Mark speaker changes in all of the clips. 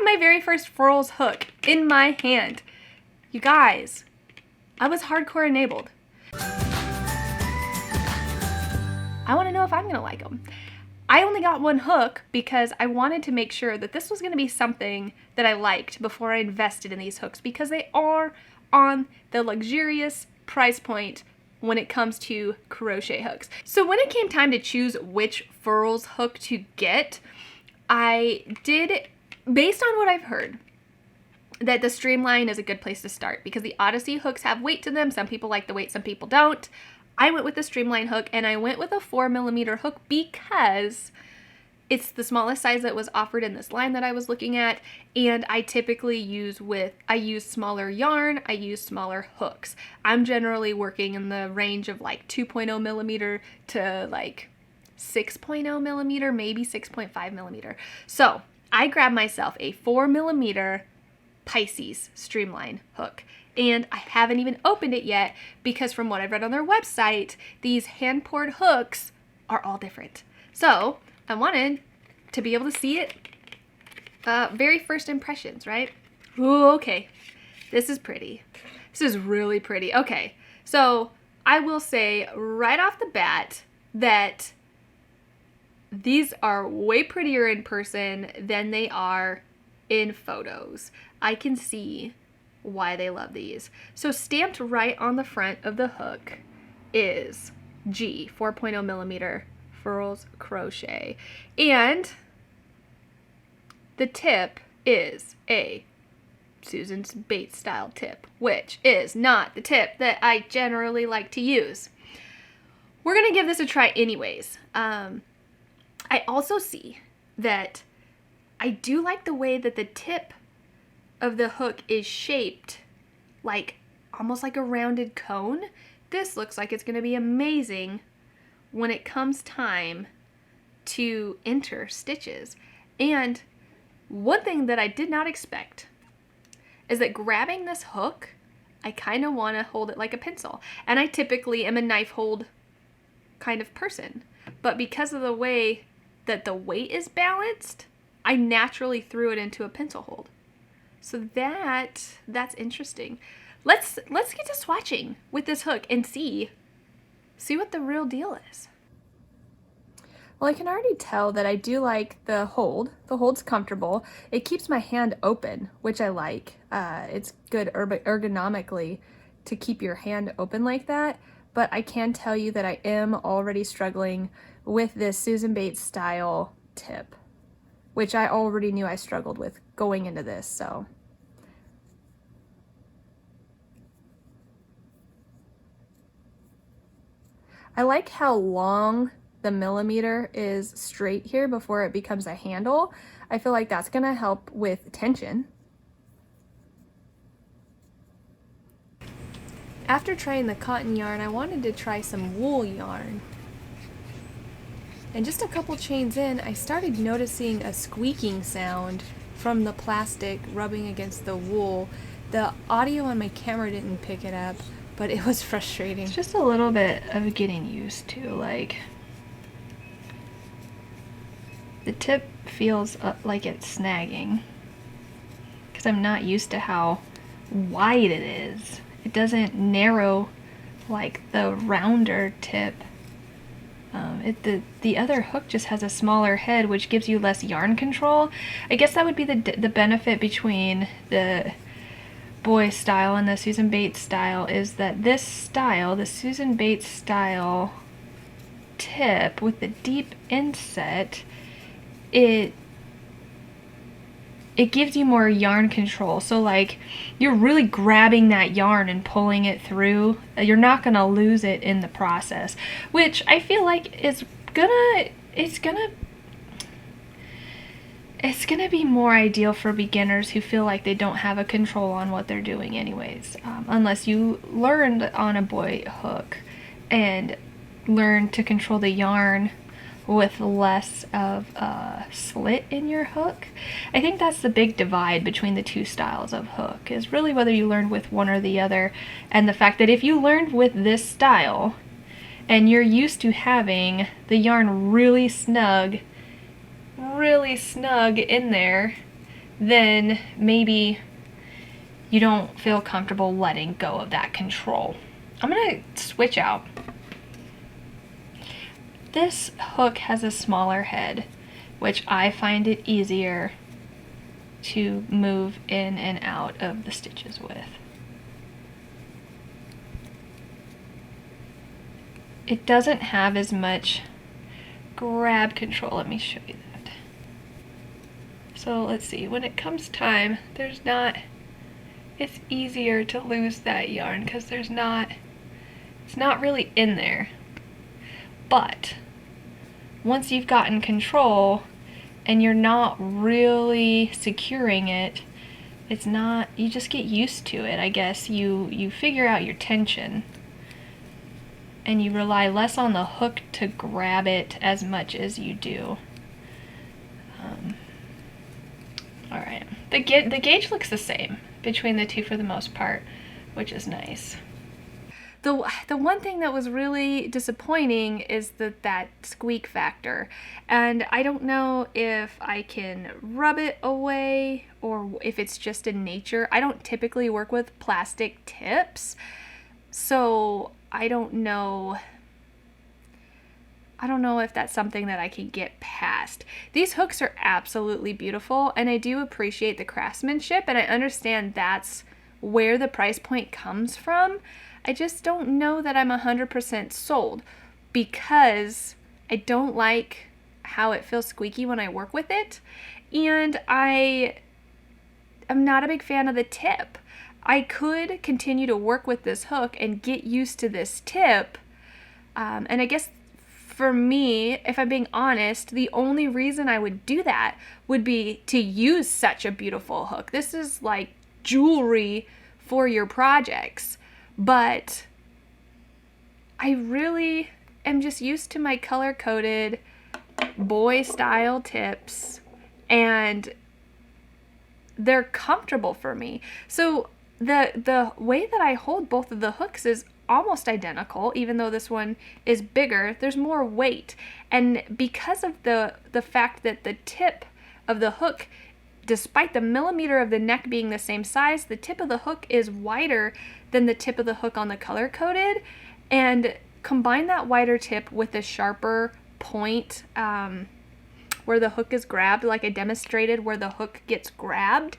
Speaker 1: have my very first Furls hook in my hand. You guys, I was hardcore enabled. I want to know if I'm going to like them. I only got one hook because I wanted to make sure that this was going to be something that I liked before I invested in these hooks, because they are on the luxurious price point when it comes to crochet hooks. So when it came time to choose which Furls hook to get, I did, based on what I've heard, that the Streamline is a good place to start because the Odyssey hooks have weight to them. Some people like the weight, some people don't. I went with the Streamline hook, and I went with a 4mm hook because it's the smallest size that was offered in this line that I was looking at, and I typically use smaller yarn, I use smaller hooks. I'm generally working in the range of like 2.0mm to like 6.0mm, maybe 6.5mm. So I grabbed myself a 4mm Pisces Streamline hook. And I haven't even opened it yet because from what I've read on their website, these hand-poured hooks are all different. So I wanted to be able to see it. Very first impressions, right? Ooh, okay. This is pretty. This is really pretty. Okay, so I will say right off the bat that these are way prettier in person than they are in photos. I can see why they love these. So stamped right on the front of the hook is G, 4.0mm Furls Crochet. And the tip is a Susan Bates style tip, which is not the tip that I generally like to use. We're gonna give this a try anyways. I also see that I do like the way that the tip of the hook is shaped like almost like a rounded cone. This looks like it's going to be amazing when it comes time to enter stitches. And one thing that I did not expect is that grabbing this hook, I kind of want to hold it like a pencil. And I typically am a knife hold kind of person. But because of the way that the weight is balanced, I naturally threw it into a pencil hold. So that's interesting. Let's get to swatching with this hook and see what the real deal is. Well, I can already tell that I do like the hold. The hold's comfortable. It keeps my hand open, which I like. It's good ergonomically to keep your hand open like that. But I can tell you that I am already struggling with this Susan Bates style tip, which I already knew I struggled with going into this, so. I like how long the millimeter is straight here before it becomes a handle. I feel like that's gonna help with tension. After trying the cotton yarn, I wanted to try some wool yarn. And just a couple chains in, I started noticing a squeaking sound from the plastic rubbing against the wool. The audio on my camera didn't pick it up, but it was frustrating. It's just a little bit of getting used to, like, the tip feels like it's snagging because I'm not used to how wide it is. It doesn't narrow like the rounder tip. The other hook just has a smaller head, which gives you less yarn control. I guess that would be the benefit between the boy style and the Susan Bates style, is that this style, the Susan Bates style tip with the deep inset, it gives you more yarn control. So like, you're really grabbing that yarn and pulling it through. You're not gonna lose it in the process, which I feel like it's gonna be more ideal for beginners who feel like they don't have a control on what they're doing anyways, unless you learned on a boy hook and learn to control the yarn with less of a slit in your hook. I think that's the big divide between the two styles of hook, is really whether you learned with one or the other, and the fact that if you learned with this style and you're used to having the yarn really snug in there, then maybe you don't feel comfortable letting go of that control. I'm gonna switch out. This hook has a smaller head, which I find it easier to move in and out of the stitches with. It doesn't have as much grab control. Let me show you that. So let's see, when it comes time, it's easier to lose that yarn because it's not really in there. But once you've gotten control and you're not really securing it, you just get used to it, I guess. You figure out your tension and you rely less on the hook to grab it as much as you do. Alright, the gauge looks the same between the two for the most part, which is nice. The one thing that was really disappointing is that squeak factor, and I don't know if I can rub it away or if it's just in nature. I don't typically work with plastic tips, so I don't know if that's something that I can get past. These hooks are absolutely beautiful, and I do appreciate the craftsmanship, and I understand that's where the price point comes from. I just don't know that I'm 100% sold because I don't like how it feels squeaky when I work with it, and I am not a big fan of the tip. I could continue to work with this hook and get used to this tip, and I guess for me, if I'm being honest, the only reason I would do that would be to use such a beautiful hook. This is like jewelry for your projects. But I really am just used to my color-coded boy-style tips, and they're comfortable for me. So the way that I hold both of the hooks is almost identical, even though this one is bigger. There's more weight, and because of the fact that the tip of the hook, despite the millimeter of the neck being the same size, the tip of the hook is wider than the tip of the hook on the color-coded, and combine that wider tip with the sharper point where the hook is grabbed, like I demonstrated where the hook gets grabbed.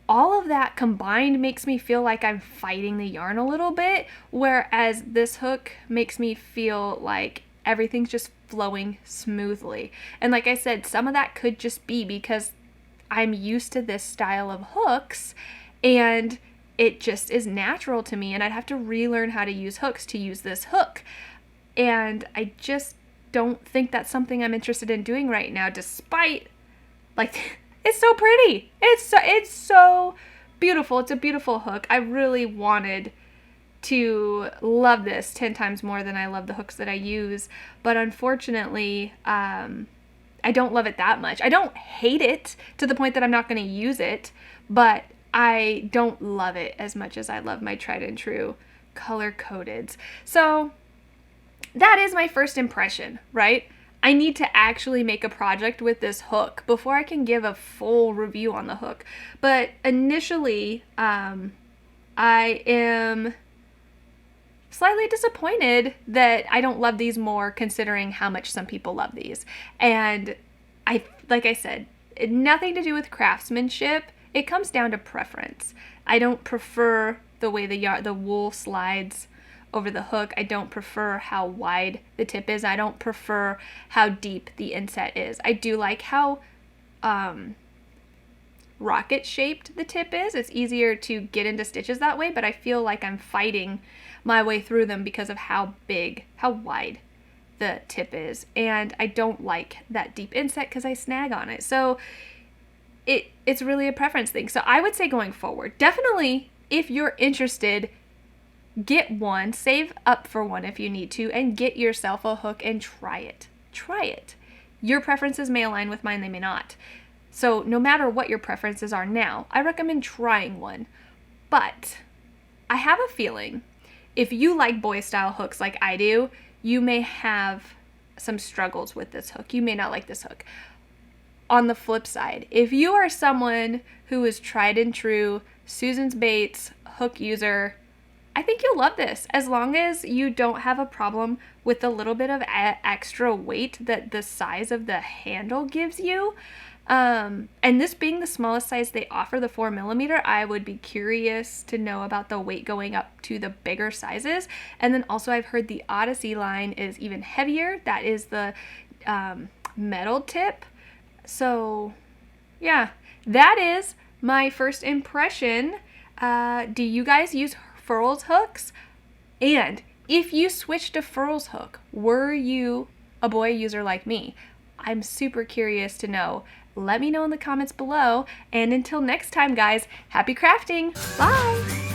Speaker 1: All of that combined makes me feel like I'm fighting the yarn a little bit, whereas this hook makes me feel like everything's just flowing smoothly. And like I said, some of that could just be because I'm used to this style of hooks and it just is natural to me, and I'd have to relearn how to use hooks to use this hook. And I just don't think that's something I'm interested in doing right now, despite, like, it's so pretty. It's so beautiful. It's a beautiful hook. I really wanted to love this 10 times more than I love the hooks that I use, but unfortunately, I don't love it that much. I don't hate it to the point that I'm not going to use it, but I don't love it as much as I love my tried and true color-codeds. So that is my first impression, right? I need to actually make a project with this hook before I can give a full review on the hook. But initially, I am slightly disappointed that I don't love these more, considering how much some people love these. And like I said, nothing to do with craftsmanship. It comes down to preference. I don't prefer the way the wool slides over the hook. I don't prefer how wide the tip is. I don't prefer how deep the inset is. I do like how rocket shaped the tip is. It's easier to get into stitches that way, but I feel like I'm fighting my way through them because of how wide the tip is. And I don't like that deep inset because I snag on it. So it's really a preference thing. So I would say going forward, definitely if you're interested, get one, save up for one if you need to, and get yourself a hook and try it. Try it. Your preferences may align with mine, they may not. So no matter what your preferences are now, I recommend trying one. But I have a feeling if you like boy style hooks like I do, you may have some struggles with this hook. You may not like this hook. on the flip side, if you are someone who is tried and true Susan's Baits hook user, I think you'll love this, as long as you don't have a problem with the little bit of extra weight that the size of the handle gives you. And this being the smallest size they offer, the 4mm, I would be curious to know about the weight going up to the bigger sizes. And then also I've heard the Odyssey line is even heavier. That is the metal tip. So yeah, that is my first impression. Do you guys use Furls hooks? And if you switched to Furls hook, were you a boy user like me? I'm super curious to know. Let me know in the comments below. And until next time, guys, happy crafting. Bye!